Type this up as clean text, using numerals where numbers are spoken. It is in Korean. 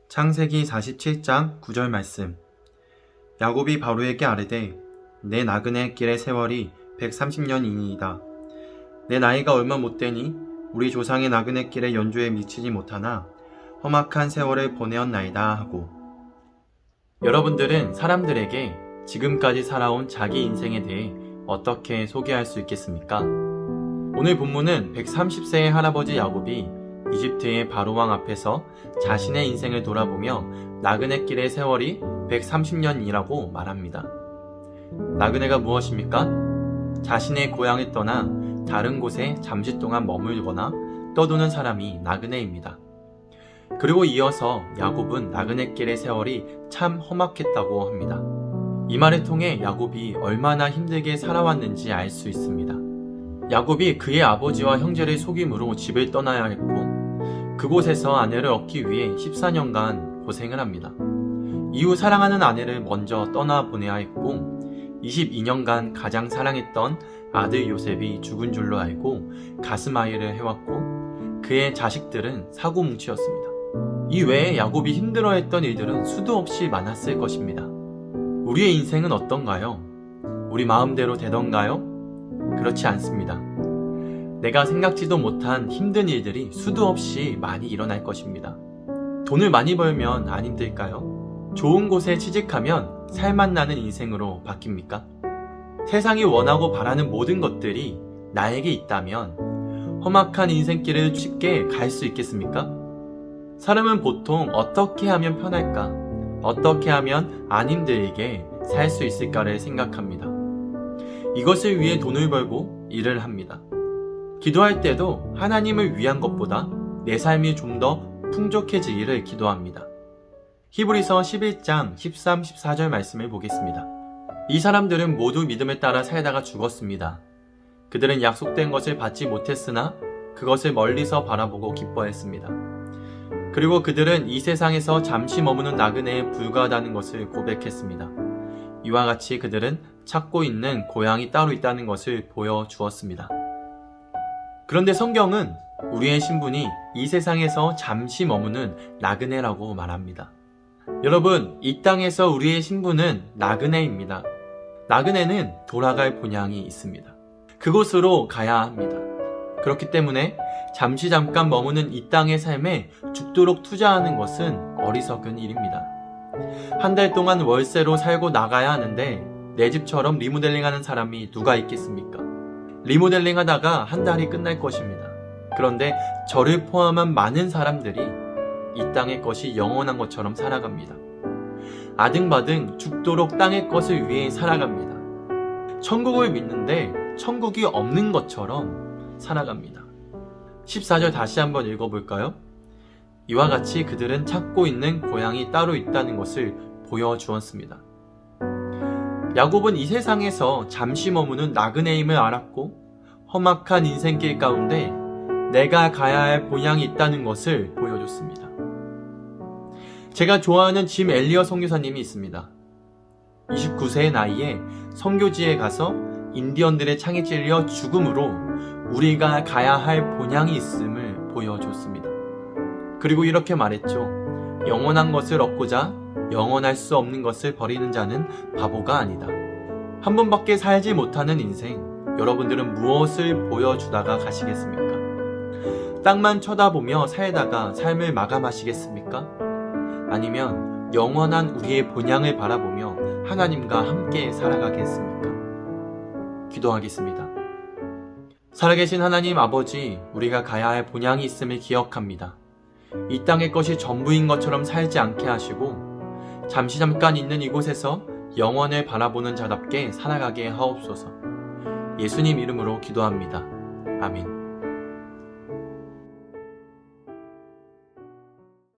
창세기 47장 9절 말씀. 야곱이 바로에게 아뢰되 내 나그네 길의 세월이 130년이니이다. 내 나이가 얼마 못되니 우리 조상의 나그네 길의 연조에 미치지 못하나 험악한 세월을 보내었나이다 하고. 여러분들은 사람들에게 지금까지 살아온 자기 인생에 대해 어떻게 소개할 수 있겠습니까? 오늘 본문은 130세의 할아버지 야곱이 이집트의 바로왕 앞에서 자신의 인생을 돌아보며 나그네 길의 세월이 130년이라고 말합니다. 나그네가 무엇입니까? 자신의 고향을 떠나 다른 곳에 잠시 동안 머물거나 떠도는 사람이 나그네입니다. 그리고 이어서 야곱은 나그네 길의 세월이 참 험악했다고 합니다. 이 말을 통해 야곱이 얼마나 힘들게 살아왔는지 알 수 있습니다. 야곱이 그의 아버지와 형제를 속임으로 집을 떠나야 했고 그곳에서 아내를 얻기 위해 14년간 고생을 합니다. 이후 사랑하는 아내를 먼저 떠나보내야 했고 22년간 가장 사랑했던 아들 요셉이 죽은 줄로 알고 가스마일을 해왔고 그의 자식들은 사고뭉치였습니다. 이 외에 야곱이 힘들어했던 일들은 수도 없이 많았을 것입니다. 우리의 인생은 어떤가요? 우리 마음대로 되던가요? 그렇지 않습니다. 내가 생각지도 못한 힘든 일들이 수도 없이 많이 일어날 것입니다. 돈을 많이 벌면 안 힘들까요? 좋은 곳에 취직하면 살맛 나는 인생으로 바뀝니까? 세상이 원하고 바라는 모든 것들이 나에게 있다면 험악한 인생길을 쉽게 갈 수 있겠습니까? 사람은 보통 어떻게 하면 편할까? 어떻게 하면 안 힘들게 살 수 있을까를 생각합니다. 이것을 위해 돈을 벌고 일을 합니다. 기도할 때도 하나님을 위한 것보다 내 삶이 좀 더 풍족해지기를 기도합니다. 히브리서 11장 13, 14절 말씀을 보겠습니다. 이 사람들은 모두 믿음을 따라 살다가 죽었습니다. 그들은 약속된 것을 받지 못했으나 그것을 멀리서 바라보고 기뻐했습니다. 그리고 그들은 이 세상에서 잠시 머무는 나그네에 불과하다는 것을 고백했습니다. 이와 같이 그들은 찾고 있는 고향이 따로 있다는 것을 보여주었습니다. 그런데 성경은 우리의 신분이 이 세상에서 잠시 머무는 나그네라고 말합니다. 여러분, 이 땅에서 우리의 신분은 나그네입니다. 나그네는 돌아갈 본향이 있습니다. 그곳으로 가야 합니다. 그렇기 때문에 잠깐 머무는 이 땅의 삶에 죽도록 투자하는 것은 어리석은 일입니다. 한 달 동안 월세로 살고 나가야 하는데 내 집처럼 리모델링하는 사람이 누가 있겠습니까? 리모델링 하다가 한 달이 끝날 것입니다. 그런데 저를 포함한 많은 사람들이 이 땅의 것이 영원한 것처럼 살아갑니다. 아등바등 죽도록 땅의 것을 위해 살아갑니다. 천국을 믿는데 천국이 없는 것처럼 살아갑니다. 14절 다시 한번 읽어볼까요? 이와 같이 그들은 찾고 있는 고향이 따로 있다는 것을 보여주었습니다. 야곱은 이 세상에서 잠시 머무는 나그네임을 알았고 험악한 인생길 가운데 내가 가야 할 본향이 있다는 것을 보여줬습니다. 제가 좋아하는 짐 엘리엇 선교사님이 있습니다. 29세의 나이에 선교지에 가서 인디언들의 창에 찔려 죽음으로 우리가 가야 할 본향이 있음을 보여줬습니다. 그리고 이렇게 말했죠. 영원한 것을 얻고자 영원할 수 없는 것을 버리는 자는 바보가 아니다. 한 번밖에 살지 못하는 인생, 여러분들은 무엇을 보여주다가 가시겠습니까? 땅만 쳐다보며 살다가 삶을 마감하시겠습니까? 아니면 영원한 우리의 본향을 바라보며 하나님과 함께 살아가겠습니까? 기도하겠습니다. 살아계신 하나님 아버지, 우리가 가야 할 본향이 있음을 기억합니다. 이 땅의 것이 전부인 것처럼 살지 않게 하시고 잠깐 있는 이곳에서 영원을 바라보는 자답게 살아가게 하옵소서. 예수님 이름으로 기도합니다. 아멘.